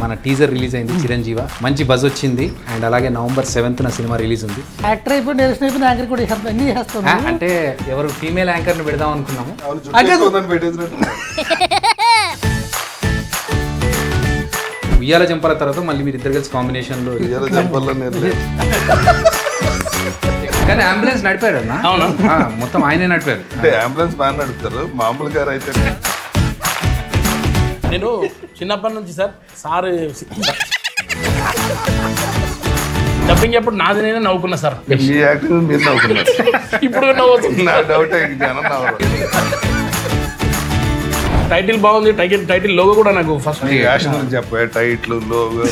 మన teaser release అయింది చిరంజీవ మంచి బజ్ వచ్చింది అండ్ అలాగే నవంబర్ 7th సినిమా రిలీజ్ ఉంది యాక్టర్ అయిపోయి డైరెక్షన్ అయిపోయి యాంకర్ కూడా అన్ని చేస్తాను అంటే ఎవరు ఫీమేల్ యాంకర్ ని పెడదాం అనుకున్నాము ఉయ్యాల జంపాల తర్వాత మళ్ళీ మీరు ఇద్దరు కలిసి కాంబినేషన్ లో కానీ అంబులెన్స్ నడిపారు అన్న అవును మొత్తం ఆయనే నడిపారు అంటే అంబులెన్స్ బాగా నడుపుతారు మామూలు గారు అయితే నేను చిన్నప్పటి నుంచి సార్ డబ్బింగ్ ఎప్పుడు నాది నేనే నవ్వుకున్నా సార్ మీ యాక్టింగ్ మీరు నవ్వుకున్నారు ఇప్పుడు నవ్వుతుంది నా డౌట్ జనం నవ్వరు టైటిల్ బాగుంది టైటిల్ లోగో కూడా నాకు ఫస్ట్ యాక్షన్ గురించి చెప్పే టైట్లు లోగో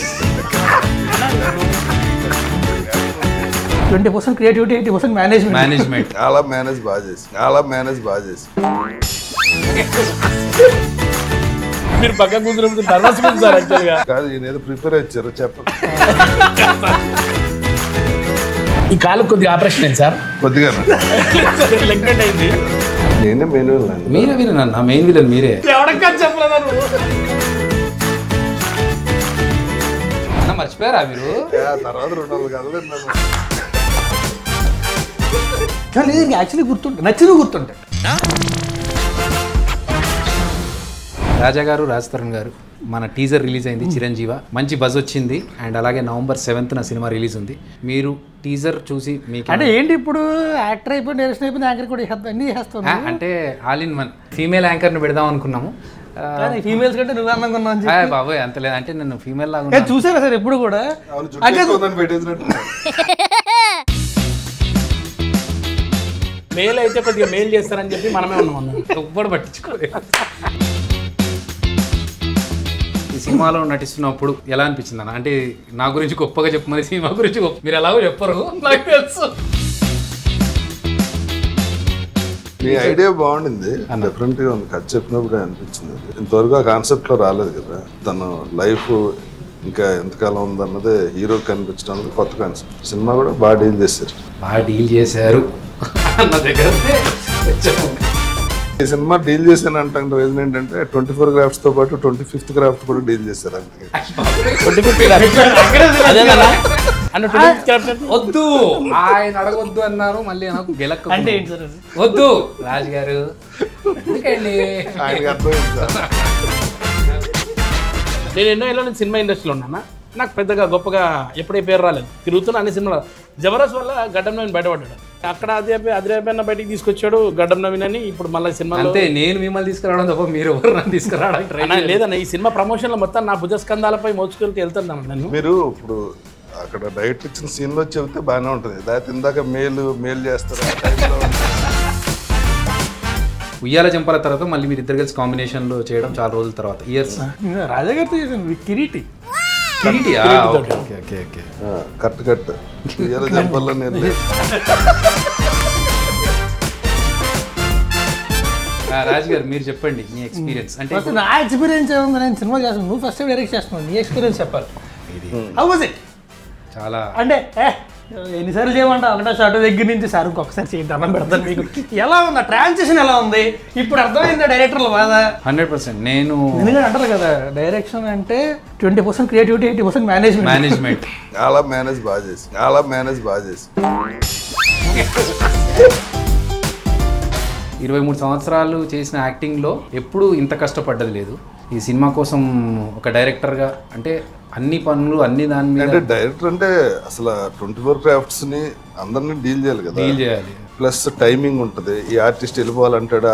20% క్రియేటివిటీ 80% మేనేజ్మెంట్ చాలా మేనేజ్ బాగా చేసి మీరు పక్క కూర్చున్నప్పుడు నర్వస్ ఉంది సార్ యాక్చువల్గా కాదు ఈయన ఏదో ప్రిపేర్ ఇచ్చారు చెప్పండి ఈ కాలు కొద్దిగా ఆపరేషన్ అయింది సార్ కొద్దిగా లెగ్మెంట్ అయింది నేనే మెయిన్ మీరే విలన్ అన్న మెయిన్ విలన్ మీరే ఎవడక్క చెప్పలేదు అన్న మర్చిపోయారా మీరు తర్వాత 2 కదలేదు కానీ యాక్చువల్లీ గుర్తుంటాయి నచ్చినవి గుర్తుంటాయి రాజా గారు రాజ్ తరుణ్ గారు మన టీజర్ రిలీజ్ అయింది చిరంజీవ మంచి బజ్ వచ్చింది అండ్ అలాగే నవంబర్ 7th సినిమా రిలీజ్ ఉంది మీరు టీజర్ చూసి మీకు అంటే ఏంటి ఇప్పుడు యాక్టర్ అయిపోయి డైరెక్షన్ అయిపోయి యాంకర్ కూడా అన్ని చేస్తాను అంటే all in one female anchor ని పెడదాం అనుకున్నాము ఫీమేల్స్ కంటే నువ్వు అందంగా ఉన్నావు బాబోయ్ అంత లేదు అంటే నేను ఫీమేల్ లాగా చూసారా సార్ ఎప్పుడు కూడా పెట్టేసినట్టు మెయిల్ అయితే కొద్దిగా మెయిల్ చేస్తారని చెప్పి మనమే ఉన్నాం ఎవ్వడు పట్టించుకోలేదు ఈ సినిమాలో నటిస్తున్నప్పుడు ఎలా అనిపించింది అన్న అంటే నా గురించి గొప్పగా చెప్పమని సినిమా గురించి మీరు ఎలాగో చెప్పరు నాకు తెలుసు మీ ఐడియా బాగుండింది డిఫరెంట్ గా ఉంది కథ చెప్పినప్పుడు అనిపించింది ఇంతవరకు ఆ కాన్సెప్ట్ లో రాలేదు కదా తను లైఫ్ ఇంకా ఎంతకాలం ఉందన్నదే హీరో కనిపించడం అనేది కొత్త కాన్సెప్ట్ సినిమా కూడా బాగా డీల్ చేశారు అన్న దగ్గర ఈ సినిమా డీల్ చేశాను అంటే రీజన్ ఏంటంటే 24 గ్రాఫ్ట్స్ తో పాటు 25th గ్రాఫ్ట్ కూడా డీల్ చేశారు వద్దు ఆయన అడగొద్దు అన్నారు మళ్ళీ నాకు గెలక్క అంటే ఏంటి సార్ వద్దు రాజు గారు ఎందుకండి ఆయనకి అర్థమైంది సార్ నేను ఎన్నో ఏళ్ళ నుంచి సినిమా ఇండస్ట్రీలో ఉన్నాను నాకు పెద్దగా గొప్పగా ఎప్పుడే పేరు రాలేదు తిరుగుతున్నా అన్ని సినిమాలు జబర్దస్త్ వల్ల గడ్డం నవీన్ బయటపడ్డాడు అక్కడ అదిరేపన్న బయటికి తీసుకొచ్చాడు గడ్డం నవీన్ అని ఇప్పుడు మళ్ళీ సినిమా అంతే నేను మిమ్మల్ని తీసుకురావడం తప్ప మీరు ఎవరు నన్ను తీసుకురావడానికి లేదన్న ఈ సినిమా ప్రమోషన్లో మొత్తం నా భుజస్కంధాలపై మోసుకెళ్తే వెళ్తున్నాను నేను మీరు ఇప్పుడు అక్కడ డైరెక్ట్ ఇచ్చిన సీన్ లో చెబితే బాగానే ఉంటుంది లేకపోతే ఇందాక మెయిల్ చేస్తారు ఆ టైంలో ఉయ్యాల జంపాల తర్వాత మళ్ళీ మీరు ఇద్దరు కలిసి కాంబినేషన్ లో చేయడం చాలా రోజుల తర్వాత ఇయర్స్ రాజా గారితో చేశాను కిరీటి కరెక్ట్ ఇవాళ చెప్పాలో నేను రాజు గారు మీరు చెప్పండి మీ ఎక్స్పీరియన్స్ అంటే నా ఎక్స్పీరియన్స్ ఏముంది నేను సినిమా చేస్తాను నువ్వు ఫస్ట్ డైరెక్ట్ చేస్తున్నావు నీ ఎక్స్పీరియన్స్ చెప్పాలి హౌ వాజ్ ఇట్ చాలా అంటే ఎన్నిసార్లు చేయమంటా ఒకటో షార్ట్ దగ్గర నుంచి సార్ ఇంకొకసారి చేయండి అన్నం పెడతాను మీకు ఎలా ఉంది ట్రాన్సిషన్ ఎలా ఉంది ఇప్పుడు అర్థమైందా డైరెక్టర్ల బాధ 100% నేను ఎందుకంటే అంటారు కదా డైరెక్షన్ అంటే 20% క్రియేటివిటీ 80% మేనేజ్మెంట్ చాలా మేనేజ్ బాగా చేసి 23 సంవత్సరాలు చేసిన యాక్టింగ్లో ఎప్పుడూ ఇంత కష్టపడ్డది లేదు ఈ సినిమా కోసం ఒక డైరెక్టర్గా అంటే అన్ని పనులు అన్ని దాని మీద అంటే డైరెక్టర్ అంటే అసలు 24 క్రాఫ్ట్స్ ని అందరినీ డీల్ చేయాలి కదా డీల్ చేయాలి ప్లస్ టైమింగ్ ఉంటది ఈ ఆర్టిస్ట్ వెళ్ళిపోవాలంటాడు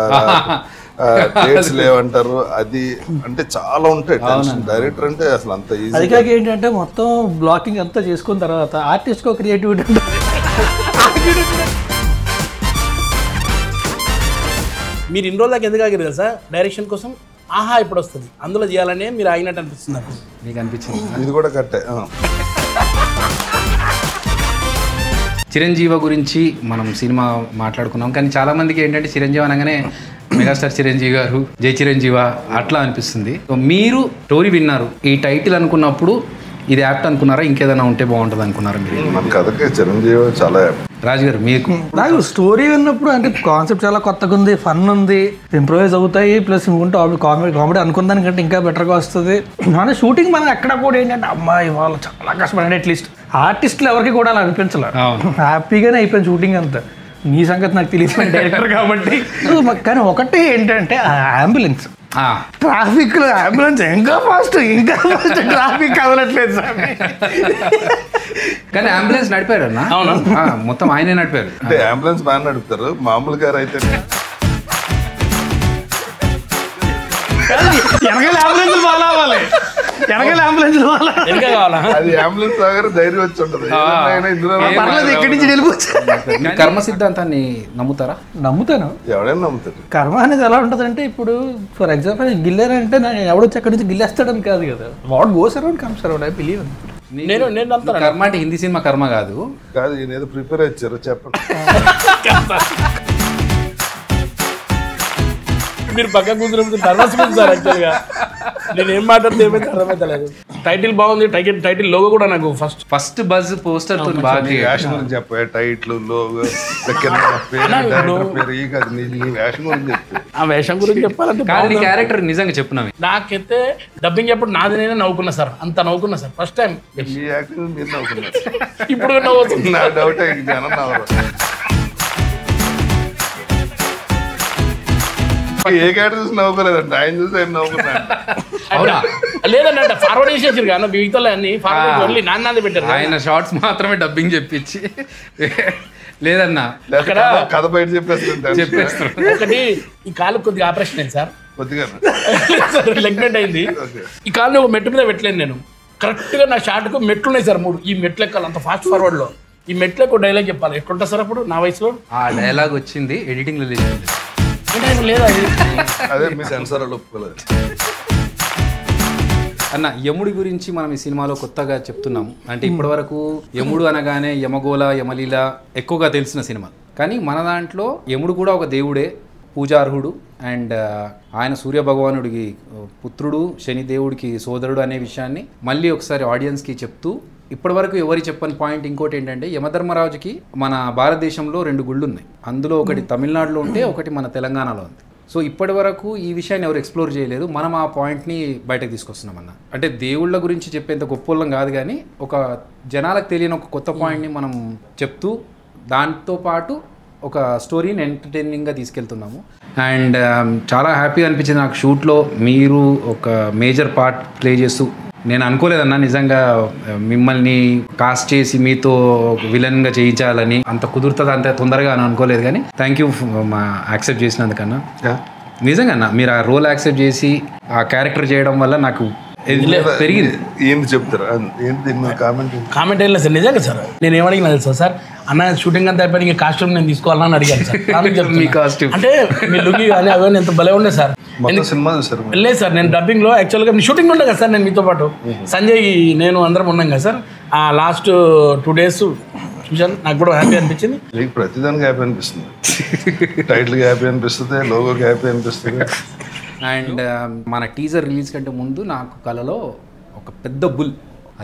డేట్స్ లేవంటారు అది అంటే చాలా ఉంటాయి టెన్షన్ డైరెక్టర్ అంటే అసలు అంత ఈజీ అది కాక ఏంటంటే మొత్తం బ్లాకింగ్ అంతా చేసుకున్న తర్వాత ఆర్టిస్ట్కి ఒక క్రియేటివిటీ మీరు ఇన్ని రోజులకి ఎందుకు ఆగారు కదా సార్ డైరెక్షన్ కోసం ఆహా ఇప్పుడు వస్తుంది అందులో చేయాలనే మీరు ఆగినట్టు అనిపిస్తుంది నాకు మీకు అనిపించింది ఇది కూడా కట్టే చిరంజీవి గురించి మనం సినిమా మాట్లాడుకున్నాం కానీ చాలా మందికి ఏంటంటే చిరంజీవి అనగానే మెగాస్టార్ చిరంజీవి గారు జై చిరంజీవ అట్లా అనిపిస్తుంది మీరు స్టోరీ విన్నారు ఈ టైటిల్ అనుకున్నప్పుడు ఇది యాప్ట్ అనుకున్నారా, ఇంకేదైనా ఉంటే బాగుంటుంది అనుకున్నారా మీరు? మన కథకి చిరంజీవి చాలా రాజు గారు మీకు? నాకు స్టోరీ విన్నప్పుడు అంటే కాన్సెప్ట్ చాలా కొత్తగా ఉంది, ఫన్ ఉంది, ఇంప్రూవైజ్ అవుతాయి, ప్లస్ ఇంకుంటే కామెడీ కామెడీ అనుకున్న దానికంటే ఇంకా బెటర్గా వస్తుంది. మన షూటింగ్ మనం ఎక్కడ కూడా ఏంటంటే అమ్మాయి వాళ్ళు చాలా కష్టపడి అట్లీస్ట్ ఆర్టిస్టులు ఎవరికి కూడా అలా అనిపించలేదు, హ్యాపీగానే అయిపోయింది షూటింగ్ అంతా. నీ సంగతి నాకు తెలియదు డైరెక్టర్ కాబట్టి. కానీ ఒకటే ఏంటంటే అంబులెన్స్, ట్రాఫిక్ లో అంబులెన్స్ ఇంకా ఫాస్ట్ ట్రాఫిక్ కదలట్లేదు సార్. కానీ అంబులెన్స్ నడిపారు అన్న, మొత్తం ఆయనే నడిపారు. అంటే అంబులెన్స్ బాగా నడుపుతారు, మామూలు గారు అయితే వెనకాల అంబులెన్స్ బాగా అవ్వాలి, వెనకాల అంబులెన్స్ అది అంబులెన్స్ దగ్గర ధైర్యం వచ్చి ఉంటుంది. పర్లేదు ఇక్కడి నుంచి వెళ్ళిపోవచ్చు. కర్మ సిద్ధాంతాన్ని నమ్ముతారా? నమ్ముతాను. ఎవడైనా నమ్ముతారు. కర్మ అనేది ఎలా ఉంటుంది అంటే, ఇప్పుడు ఫర్ ఎగ్జాంపుల్ గిల్లారంటే నేను ఎవడొచ్చి అక్కడి నుంచి గిల్లేస్తాడని కాదు కదా, what goes around comes around. I believe నేను కర్మ అంటే హిందీ సినిమా కర్మ కాదు. ఈయన ఏదో ప్రిపేర్ అయ్యారు చెప్పండి. మీరు పక్క కూర్చున్నప్పుడు నర్వస్ ఉంది సార్. యాక్చువల్గా నేను ఏం మాట్లాడితే ఏమైతే అర్థమవుతలేదు. టైటిల్ బాగుంది, టైటిల్ లోగో కూడా నాకు ఫస్ట్ బజ్ పోస్టర్ తో బాగా వేషం గురించి చెప్పే టైటిల్ లోగో ఆ వేషం గురించి చెప్పాలంటే క్యారెక్టర్ నిజంగా చెప్పున్నాను. నాకైతే డబ్బింగ్ ఎప్పుడు నాది నేనే నవ్వుకున్నా సార్, అంత నవ్వుకున్నా సార్ ఫస్ట్ టైం. మీరు నవ్వుకున్నారు, ఇప్పుడు నవ్వుతుంది. నా డౌట్ జనం నవ్వరు. ఏ క్యారెక్టర్ చూసి నవ్వుకోలేదండి, ఆయన చూసి ఆయన నవ్వుకున్నాను. లేదండి అంటే ఫార్వర్డ్ చేసేసారు కానీ మిగతా అన్ని ఫార్వర్డ్ ఓన్లీ నాన్నది పెట్టారు. ఆయన షార్ట్స్ మాత్రమే డబ్బింగ్ చెప్పించి లేదన్నా కథ బయట చెప్పేస్తారు. ఒకటి ఈ కాలు కొద్దిగా ఆపరేషన్ అయింది సార్, కొద్దిగా లెగ్మెంట్ అయింది. ఈ కాలు ఒక మెట్టు మీద పెట్టలేను నేను, కరెక్ట్ గా నా షార్ట్ కు మెట్లు ఉన్నాయి సార్ 3. ఈ మెట్లు ఎక్కాలి అంత ఫాస్ట్ ఫార్వర్డ్ లో. ఈ మెట్లు ఎక్కువ డైలాగ్ చెప్పాలి, ఎట్లుంటా సార్ అప్పుడు నా వయసులో. ఆ డైలాగ్ వచ్చింది ఎడిటింగ్ లో లేదా అదే మీ సెన్సార్ ఒప్పుకోలేదు అన్న. యముడి గురించి మనం ఈ సినిమాలో కొత్తగా చెప్తున్నాము. అంటే ఇప్పటివరకు యముడు అనగానే యమగోళ యమలీల ఎక్కువగా తెలిసిన సినిమా, కానీ మన దాంట్లో యముడు కూడా ఒక దేవుడే, పూజార్హుడు. అండ్ ఆయన సూర్య భగవానుడికి పుత్రుడు, శనిదేవుడికి సోదరుడు అనే విషయాన్ని మళ్ళీ ఒకసారి ఆడియన్స్కి చెప్తూ, ఇప్పటివరకు ఎవరికి చెప్పని పాయింట్ ఇంకోటి ఏంటంటే, యమధర్మరాజుకి మన భారతదేశంలో 2 గుళ్ళు ఉన్నాయి. అందులో ఒకటి తమిళనాడులో ఉంటే ఒకటి మన తెలంగాణలో ఉంది. సో ఇప్పటి వరకు ఈ విషయాన్ని ఎవరు ఎక్స్ప్లోర్ చేయలేదు. మనం ఆ పాయింట్ని బయటకు తీసుకొస్తున్నాం అన్న. అంటే దేవుళ్ళ గురించి చెప్పేంత గొప్పలం కాదు, కానీ ఒక జనాలకు తెలియని ఒక కొత్త పాయింట్ని మనం చెప్తూ దాంతో పాటు ఒక స్టోరీని ఎంటర్టైనింగ్గా తీసుకెళ్తున్నాము. అండ్ చాలా హ్యాపీగా అనిపించింది నాకు షూట్లో మీరు ఒక మేజర్ పార్ట్ ప్లే చేస్తూ. నేను అనుకోలేదన్నా నిజంగా మిమ్మల్ని కాస్ట్ చేసి మీతో విలన్గా చేయించాలని, అంత కుదురుతుంది అంత తొందరగా అని అనుకోలేదు. కానీ థ్యాంక్ యూ మా యాక్సెప్ట్ చేసినందుకన్నా. నిజంగా అన్న మీరు ఆ రోల్ యాక్సెప్ట్ చేసి ఆ క్యారెక్టర్ చేయడం వల్ల నాకు పెరిగింది. ఏంటి చెప్తారా? ఏంటి కామెంట్ ఏం లేదు సార్, నిజంగా సార్. నేను ఏమడిగినా తెలుసా సార్, అన్న షూటింగ్ అంతా అయిపోయి ఇంకా కాస్ట్యూమ్ నేను తీసుకోవాలని అడిగాను సార్. మీ కాస్ట్యూమ్ అంటే మీ లుక్ కానీ అవన్నీ ఎంత భలే ఉండే సార్. సినిమా చూసారు? లేదు సార్, నేను డబ్బింగ్ లో యాక్చువల్గా షూటింగ్ ఉండే కదా సార్, నేను మీతో పాటు సంజయ్ నేను అందరం ఉన్నాం కదా సార్. ఆ లాస్ట్ 2 days చూసాను, నాకు కూడా హ్యాపీ అనిపించింది. మీకు ప్రతిదానికి హ్యాపీ అనిపిస్తుంది, టైటిల్కి హ్యాపీ అనిపిస్తుంది, లోగోకి హ్యాపీ అనిపిస్తుంది. అండ్ మన టీజర్ రిలీజ్ కంటే ముందు నాకు కలలో ఒక పెద్ద బుల్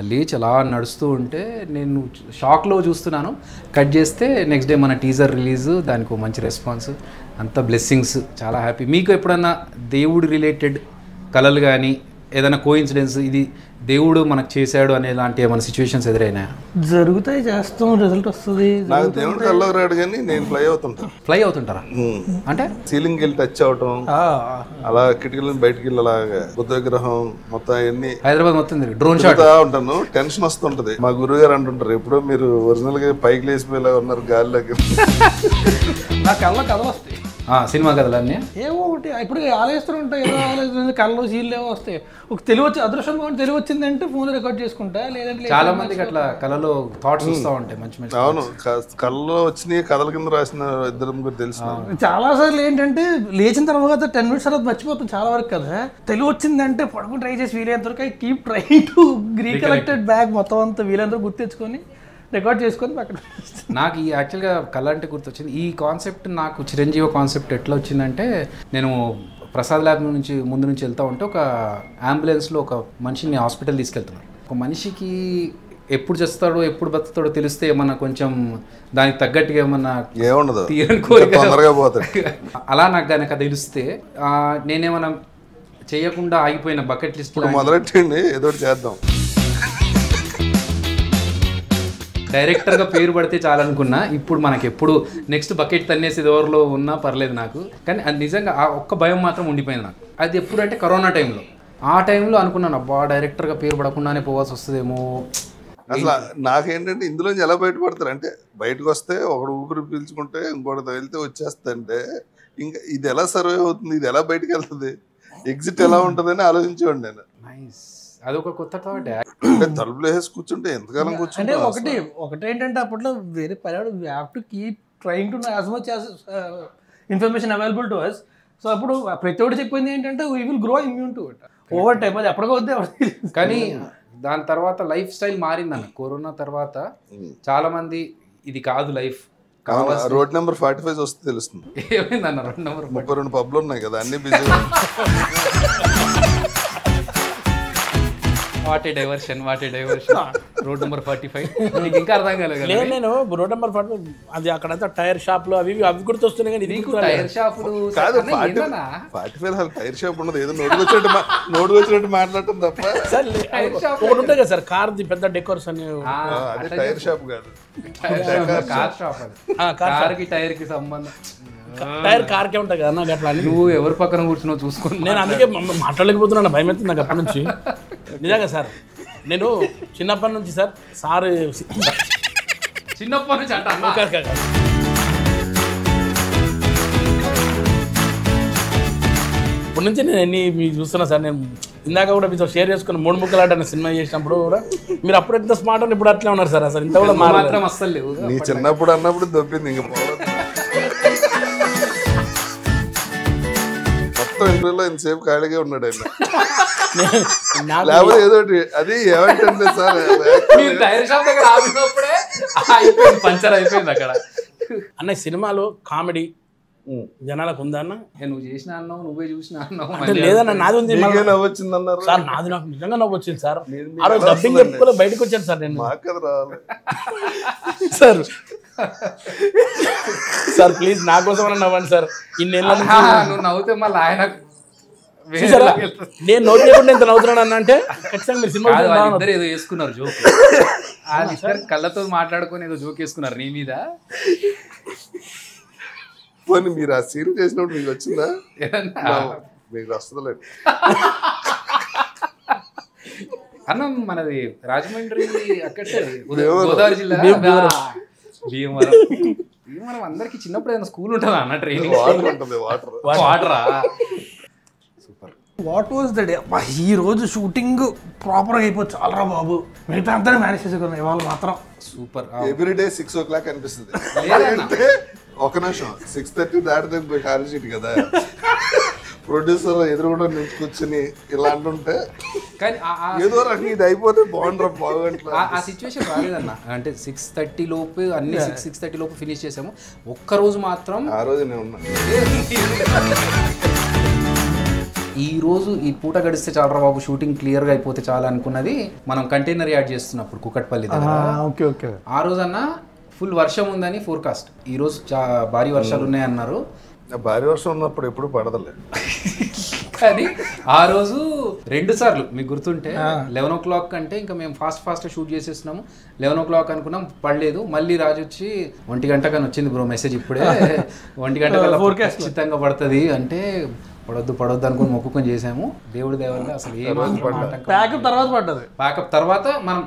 లేచి అలా నడుస్తూ ఉంటే నేను షాక్లో చూస్తున్నాను. కట్ చేస్తే నెక్స్ట్ డే మన టీజర్ రిలీజ్, దానికి ఒక మంచి రెస్పాన్స్, అంత బ్లెస్సింగ్స్, చాలా హ్యాపీ. మీకు ఎప్పుడన్నా దేవుడు రిలేటెడ్ కళలు కానీ ఏదైనా కోఇన్సిడెన్స్ ఇది దేవుడు మనకు చేశాడు అనే లాంటి ఏమైనా సిచ్యువేషన్స్ ఎదురైనా? జరుగుతాయి, చేస్తాం, రిజల్ట్ వస్తుంది. నాకు దేవుడు కల్లో రాడు కానీ నేను ఫ్లై అవుతుంటారా? అంటే సీలింగ్ వెళ్ళి టచ్ అవటం, అలా కిటికీల బయటికి వెళ్ళి అలాగా బుద్ధ విగ్రహం మొత్తం అవన్నీ హైదరాబాద్ మొత్తం డ్రోన్ షాట్ ఉంటాను. టెన్షన్ వస్తుంటది. మా గురువు గారు అంటుంటారు, ఎప్పుడో మీరు ఒరిజినల్ గా పైకి లేచిపోయేలా ఉన్నారు గాలిలోకి. నా కళ్ళ కథలు వస్తాయి, సినిమా కథలన్నీ ఏవో ఒకటి ఇప్పుడు ఆలోచిస్తూ ఉంటాయి, ఏదో ఆలోచన కళ్ళలో సీన్లు ఏవో వస్తాయి. ఒక తెలివి అదృష్టం తెలివి వచ్చిందంటే ఫోన్ రికార్డ్ చేసుకుంటా, లేదంటే చాలా మందికి అట్లా కళలో థాట్స్ వస్తూ ఉంటాయి మంచి మంచి. అవును, కళ్ళలో వచ్చినాయి కథల కింద రాసిన 2-3 తెలుసు. చాలా సార్లు ఏంటంటే లేచిన తర్వాత 10 minutes తర్వాత మర్చిపోతాం చాలా వరకు కదా. తెలివి వచ్చిందంటే పడుకుని ట్రై చేసి వీలైనంత వరకు keep try to recollected bag మొత్తం అంతా వీలైనంత గుర్తు తెచ్చుకొని రికార్డ్ చేసుకొని అక్కడ. నాకు ఈ యాక్చువల్గా కళ అంటే గుర్తొచ్చింది. ఈ కాన్సెప్ట్ నాకు చిరంజీవి కాన్సెప్ట్ ఎట్లా వచ్చిందంటే, నేను ప్రసాద్ ల్యాబ్ నుంచి ముందు నుంచి వెళ్తూ ఉంటే ఒక అంబులెన్స్లో ఒక మనిషిని హాస్పిటల్ తీసుకెళ్తున్నాను. ఒక మనిషికి ఎప్పుడు చేస్తాడో ఎప్పుడు బతుకుతాడో తెలిస్తే ఏమన్నా కొంచెం దానికి తగ్గట్టుగా ఏమన్నా ఏముండదు, తీరని కోరిక తొందరగా పోతాడు. అలా నాకు కనుక తెలిస్తే నేనేమన్నా చేయకుండా ఆగిపోయిన బకెట్ లిస్ట్ మొదలెట్టండి, ఏదో చేద్దాం. డైరెక్టర్గా పేరు పడితే చాలనుకున్నా. ఇప్పుడు మనకి ఎప్పుడు నెక్స్ట్ బకెట్ తన్నేసి ఎవరిలో ఉన్నా పర్లేదు నాకు. కానీ అది నిజంగా ఆ ఒక్క భయం మాత్రం ఉండిపోయింది నాకు. అది ఎప్పుడంటే కరోనా టైంలో. ఆ టైంలో అనుకున్నాను అబ్బా డైరెక్టర్గా పేరు పడకుండానే పోవాల్సి వస్తుందేమో. అసలు నాకేంటంటే ఇందులోంచి ఎలా బయటపడతారు అంటే, బయటకు వస్తే ఒకడు ఊపిరి పీల్చుకుంటే ఇంకోటి వెళ్తే వచ్చేస్తుంటే ఇంకా ఇది ఎలా సర్వే అవుతుంది, ఇది ఎలా బయటకు వెళ్తుంది, ఎగ్జిట్ ఎలా ఉంటుందని ఆలోచించేవాడు నేను. నైస్, అదొక కొత్త థాట్. అంటే తలుపులు వేసి కూర్చుంటే ఎంతకాలం అంటే కూర్చుంటే ఒకటేంటంటే అప్పట్లో వేరే పర్యాడు we have to keep trying to as much as information available to us. So అప్పుడు ప్రతి ఒక్కటి చెప్పింది ఏంటంటే we will grow immune to it over time. అది ఎప్పటికో వద్దే. కానీ దాని తర్వాత లైఫ్ స్టైల్ మారిందన్న. కరోనా తర్వాత చాలా మంది ఇది కాదు లైఫ్, రోడ్ నెంబర్ 45 వస్తే తెలుస్తుంది. ఏమైందన్న రోడ్ నెంబర్ 32 పబ్లు ఉన్నాయి కదా, అన్ని busy. What a diversion road number 45 నీకు ఇంకా అర్థం కాలేదు కదా? నేను రోడ్ నెంబర్ 45 అది అక్కడంతా టైర్ షాప్లు అవి గుర్తొస్తున్నాయి. కానీ ఇది టైర్ షాపులు కాదు, 45 టైర్ షాప్ ఉండదు, ఏదో నోటుకు వచ్చినట్టు మాట్లాడటం తప్ప. ఒకటి ఉంటుంది కదా సార్, కార్ది పెద్ద డెకోరేషన్. అదే టైర్ షాప్ కాదు, కార్ షాప్. అది కార్కి టైర్ కి సంబంధం. టైర్ కార్కే ఉంటుంది కదా నాకు. అట్లా నువ్వు ఎవరి పక్కన కూర్చున్నావు చూసుకుని. నేను అందుకే మాట్లాడలేకపోతున్నాను, భయం అవుతుంది నాకు అప్పటి నుంచి. నిజంగా సార్, నేను చిన్నప్పటి నుంచి సార్ చిన్నప్పటి నుంచి అంట ఇప్పటి నుంచి నేను ఎన్ని మీకు చూస్తున్నా సార్. నేను ఇందాక కూడా మీతో షేర్ చేసుకుని 3 ముక్కలాట సినిమా చేసినప్పుడు కూడా మీరు అప్పుడు ఎంత స్మార్ట్ అని ఇప్పుడు అట్లా ఉన్నారు సార్. అసలు ఇంత కూడా మాత్రం అస్సలు లేవు. నీ చిన్నప్పుడు అన్నప్పుడు దొబ్బింది ఇంకా మొత్తం ఇంటర్వ్యూలో ఇంతసేపు ఖాళీగా ఉన్నాడు ఆయన. లేకపోతే ఏదో అది ఏమంటే సార్ టైర్ షాప్ దగ్గర ఆగినప్పుడే అయిపోయింది, పంచర్ అయిపోయింది అక్కడ. అన్న సినిమాలో కామెడీ జనాలకు ఉందా అన్న? నువ్వు చేసిన అన్నావు, నువ్వే చూసిన అన్నావు. లేదన్న నాది ఉంది. నవ్వొచ్చింది అన్నారు సార్, నాది నాకు నిజంగా నవ్వు వచ్చింది సార్. ఆ రోజు డబ్బింగ్ చెప్పుకోలే బయటకు వచ్చాను సార్ నేను. మాకు రావాలి సార్. సార్ ప్లీజ్ నా కోసం నవ్వండి సార్. ఇన్నేళ్ళ నువ్వు నవ్వుతే మళ్ళీ ఆయన నేను నోట్ చేయకుండా ఎంత నవ్వుతున్నాను అన్న అంటే ఖచ్చితంగా మీరు సినిమా ఇద్దరు ఏదో వేసుకున్నారు జోక్. వాళ్ళిద్దరు కళ్ళతో మాట్లాడుకొని ఏదో జోక్ వేసుకున్నారు నీ మీద. పోనీ మీరు ఆ సీన్ చేసినప్పుడు మీకు వచ్చిందా? మీకు వస్తుందిలేదు అన్న. మనది రాజమండ్రి అక్కడ గోదావరి జిల్లా భీమవరం. భీమవరం అందరికి చిన్నప్పుడు ఏదైనా స్కూల్ ఉంటుందా అన్న? ట్రైనింగ్ వాటర్ ఉంటుంది, వాటరా? Super. What was the day? ఈ రోజు షూటింగ్ ప్రాపర్గా అయిపోతుంది చాలరా బాబు, మిగతా అంతా మేనేజ్ చేసుకున్నాం. ఇవాళ మాత్రం సూపర్. ఎవ్రీడే 6 o'clock అనిపిస్తుంది. అంటే ఒక నిమిషం 6:30 దాటితే ఖాళీ సీట్ కదా, ప్రొడ్యూసర్ ఎదురుగుండా నుంచి కూర్చొని ఇలా అంటుంటే కానీ ఏదో రకంగా ఇది అయిపోతే బాగుండ్రా బాగుంటుంది. ఆ సిచ్యువేషన్ రాలేదన్న. అంటే 6:30 లోపు అన్ని 6:30 లోపు ఫినిష్ చేసాము. ఒక్కరోజు మాత్రం ఆ రోజు నేను ఉన్నా. ఈ రోజు ఈ పూట గడిస్తే చాలరా బాబు, షూటింగ్ క్లియర్గా అయిపోతే చాలా అనుకున్నది. మనం కంటైనర్ యాడ్ చేస్తున్నప్పుడు కుకట్పల్లి దగ్గర ఆ రోజన్నా ఫుల్ వర్షం ఉందని ఫోర్కాస్ట్. ఈరోజు భారీ వర్షాలు ఉన్నాయన్నారు. భారీ వర్షం ఉన్నప్పుడు ఎప్పుడు పడదలే. కానీ ఆ రోజు 2 సార్లు మీకు గుర్తుంటే 11 o'clock అంటే ఇంకా మేము ఫాస్ట్ షూట్ చేసేస్తున్నాము. 11 o'clock అనుకున్నాం, పడలేదు. మళ్ళీ రాజు వచ్చి 1 గంట కానీ వచ్చింది బ్రో మెసేజ్ ఇప్పుడే, 1 గంట ఖచ్చితంగా పడుతుంది అంటే పడొద్దు అనుకుని మొక్కుకొని చేసాము. దేవుడి దేవల్ల అసలు ప్యాకప్ తర్వాత పడ్డది. ప్యాకప్ తర్వాత మనం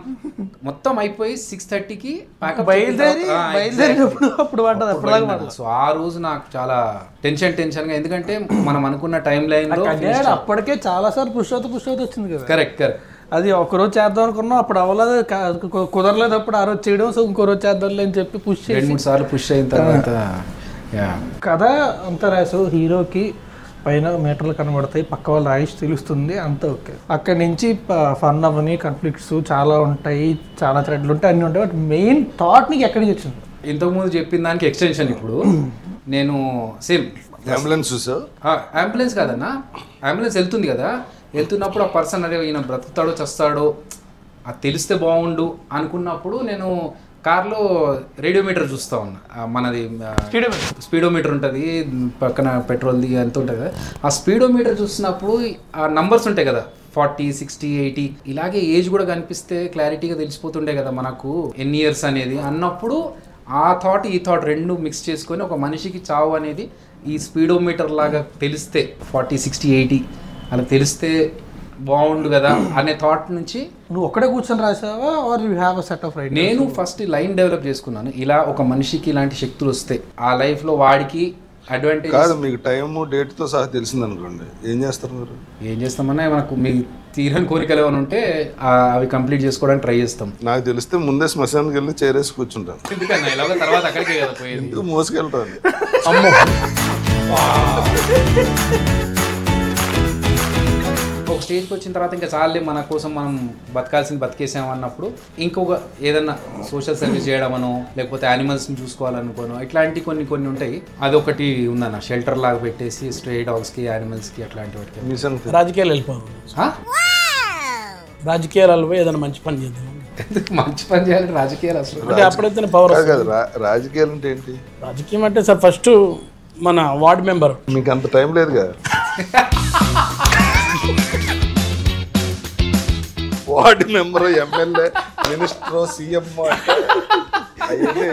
మొత్తం అయిపోయి 6:30కి ప్యాకప్ అప్పుడు పడ్డది. సో ఆ రోజు నాకు చాలా టెన్షన్ గా, ఎందుకంటే మనం అనుకున్న టైం లైన్ లో అప్పటికే చాలా సార్లు పుష్ అవుతూ వచ్చింది కదా. కరెక్ట్. అది ఒకరోజు చేద్దాం అనుకున్నాం, అప్పుడు అవ్వలేదు, కుదరలేదు. అప్పుడు ఆ రోజు చేయడం, సో ఇంకో రోజు చేద్దాంలే అని చెప్పి పుష్ 2-3 సార్లు పుష్ అయిన తర్వాత కథ అంతా రాసు. హీరోకి పైన మీటర్లు కనబడతాయి, పక్క వాళ్ళ ఆయుష్ తెలుస్తుంది, అంతా ఓకే. అక్కడి నుంచి ఫన్ అవని కాన్ఫ్లిక్ట్స్ చాలా ఉంటాయి, చాలా థ్రెడ్లు ఉంటాయి, అన్నీ ఉంటాయి. బట్ మెయిన్ థాట్ నీకు ఎక్కడి నుంచి వచ్చింది? ఇంతకుముందు చెప్పిన దానికి ఎక్స్టెన్షన్. ఇప్పుడు నేను సేమ్ అంబులెన్స్ కాదన్నా, అంబులెన్స్ వెళ్తుంది కదా, వెళ్తున్నప్పుడు ఆ పర్సన్ అరే ఈయన బ్రతుకుతాడో చస్తాడో అది తెలిస్తే బాగుండు అనుకున్నప్పుడు నేను కార్లో రేడియోమీటర్ చూస్తూ ఉన్నా. మనది స్పీడోమీటర్ ఉంటుంది పక్కన పెట్రోల్ది ఎంత ఉంటుంది కదా, ఆ స్పీడోమీటర్ చూసినప్పుడు ఆ నంబర్స్ ఉంటాయి కదా 40, 60, 80 ఇలాగే ఏజ్ కూడా కనిపిస్తే క్లారిటీగా తెలిసిపోతుండే కదా మనకు ఎన్ని ఇయర్స్ అనేది అన్నప్పుడు ఆ థాట్ ఈ థాట్ రెండు మిక్స్ చేసుకొని ఒక మనిషికి చావు అనేది ఈ స్పీడోమీటర్ లాగా తెలిస్తే 40, 60, 80 అలా తెలిస్తే బాగుండు కదా అనే థాట్ నుంచి. నువ్వు ఒక్కడే కూర్చొని రాసావా are you have a set of right? నేను ఫస్ట్ లైన్ డెవలప్ చేసుకున్నాను. ఇలా ఒక మనిషికి ఇలాంటి శక్తులు వస్తాయి, ఆ లైఫ్లో వాడికి అడ్వాంటేజ్ కాదు. మీకు టైము డేట్తో సహా తెలిసింది అనుకోండి, ఏం చేస్తారు మీరు? ఏం చేస్తామన్నా మనకు మీ తీరని కోరికలు ఏమైనా ఉంటే అవి కంప్లీట్ చేసుకోవడానికి ట్రై చేస్తాం. నాకు తెలిస్తే ముందే శ్మశానికి వెళ్ళి చేరేసి కూర్చుంటాను. ఎందుకన్నా ఇలాగ తర్వాత అక్కడికే కదా పోయేది. ఎందుకు మోసుకెళ్తాను? అమ్మో ఒక స్టేజ్కి వచ్చిన తర్వాత ఇంకా చాలే మన కోసం మనం బతకాల్సింది బతికేసాం అన్నప్పుడు ఇంకొక ఏదన్నా సోషల్ సర్వీస్ చేయడమనో లేకపోతే యానిమల్స్ని చూసుకోవాలనుకోనో ఇట్లాంటి కొన్ని ఉంటాయి. అదొకటి ఉందన్న, షెల్టర్ లాగా పెట్టేసి స్ట్రే డాగ్స్కి యానిమల్స్కి అట్లాంటి వాటికి. మీ సంగతి రాజకీయాలు వెళ్ళిపోవాలి, రాజకీయాలు పోయి ఏదైనా మంచి పని చేద్దాం. ఎందుకు మంచి పని చేయాలంటే రాజకీయాలు అసలు అంటే అప్పుడైతే పవర్ కాదు. రాజకీయాలు అంటే ఏంటి? రాజకీయం అంటే సార్ ఫస్ట్ మన వార్డ్ మెంబర్. మీకు అంత టైం లేదుగా. Ward member, MLA, minister, CM అంటే అవన్నీ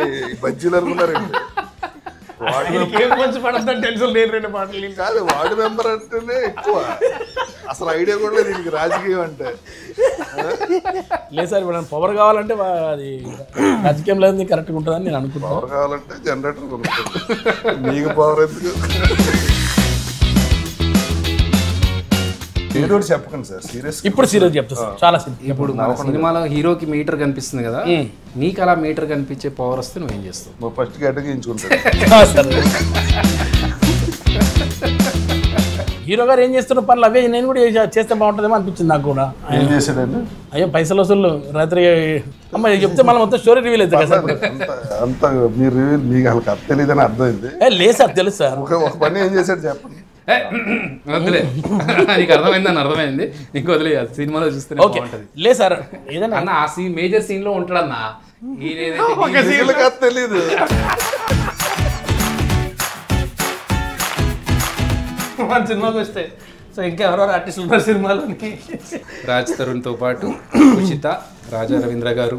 బజ్జీలు అనుకున్నారండి. కాదు, వార్డు మెంబర్ అంటేనే ఎక్కువ. అసలు ఐడియా కూడా లేదు దీనికి రాజకీయం అంటే. లేదు సార్, ఇప్పుడు పవర్ కావాలంటే అది రాజకీయం లేదు కరెక్ట్గా ఉంటుందని నేను అనుకుంటున్నాను. పవర్ కావాలంటే జనరేటర్ కొనుక్కోండి, మీకు పవర్ ఎందుకు? ఏదో చెప్పకండి సార్, సీరియస్. ఇప్పుడు సీరియస్ చెప్తా సార్, చాలా సీరియస్. ఇప్పుడు మన సినిమాలో హీరోకి మీటర్ కనిపిస్తుంది కదా, నీకు అలా మీటర్ కనిపించే పవర్ వస్తే నువ్వేం చేస్తావు? ఫస్ట్ గడ్డగించుకుంటాను. హీరో గారు ఏం చేస్తున్న పనులు అవే నేను కూడా చేస్తే బాగుంటుందేమో అనిపించింది నాకు కూడా. ఏం చేశాడండి? అయ్యో పైసలు వసూళ్ళు రాత్రి అమ్మ చెప్తే మళ్ళీ మొత్తం స్టోరీ రివీల్ అవుతుంది కదా సార్. అంత మీరు రివీల్ మీకు అసలు కథ తెలియదని అర్థమైంది. లేదు సార్, తెలుసు సార్. ఒక పని ఏం చేశాడు చెప్పండి. వదిలే, నీకు అర్థమైంది అని అర్థమైంది, నీకు వదిలే. సినిమాలో చూస్తే బాగుంటది. లేదు సార్, ఏదన్నా అన్న ఆ సీన్ మేజర్ సీన్ లో ఉంటాడన్నా, కథ తెలీదు. మన సినిమాకి వస్తే సో ఇంకా ఎవరెవరు ఆర్టిస్టులు ఉన్నారు సినిమాలోని? రాజ్ తరుణ్తో పాటు ఉచిత, రాజా రవీంద్ర గారు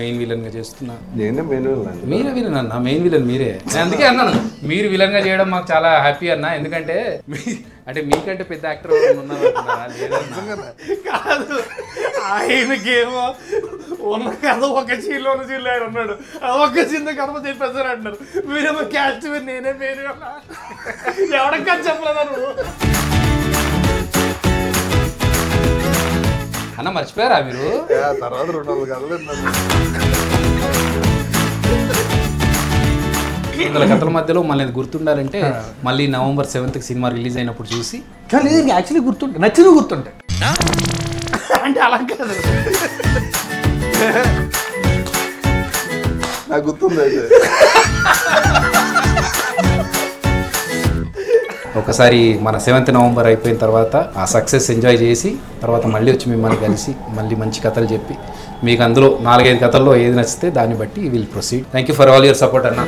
మెయిన్ విలన్ గా చేస్తున్నా. నేనే మెయిన్ విలన్. మీరే విలన్ అన్న, మెయిన్ విలన్ మీరే. నేను అందుకే అన్నాను మీరు విలన్ గా చేయడం మాకు చాలా హ్యాపీ అన్న. ఎందుకంటే అంటే మీకంటే పెద్ద యాక్టర్ ఉన్నారు కాదు, ఆయనకేమో ఉన్న కథ ఒక సీన్లో ఆయన ఉన్నాడు, ఒక సీన్ కథ చెప్పేసారు అంటారు. మీరేమో క్యాస్ట్ నేనే పేరు ఎవడక్క చెప్పలేదా నువ్వు? అన్న మర్చిపోయారా మీరు? తర్వాత 200 కథలు 100 కథల మధ్యలో మళ్ళీ గుర్తుండాలంటే మళ్ళీ November 7th సినిమా రిలీజ్ అయినప్పుడు చూసి. కానీ యాక్చువల్లీ గుర్తుంటాయి, నచ్చినవి గుర్తుంటాయి. అంటే అలా కాదు, నాకు గుర్తుంది. అయితే ఒకసారి మన 7th November అయిపోయిన తర్వాత ఆ సక్సెస్ ఎంజాయ్ చేసి తర్వాత మళ్ళీ వచ్చి మిమ్మల్ని కలిసి మళ్ళీ మంచి కథలు చెప్పి మీకు అందులో 4-5 కథల్లో ఏది నచ్చితే దాన్ని బట్టి will proceed. Thank you for all your support అన్న.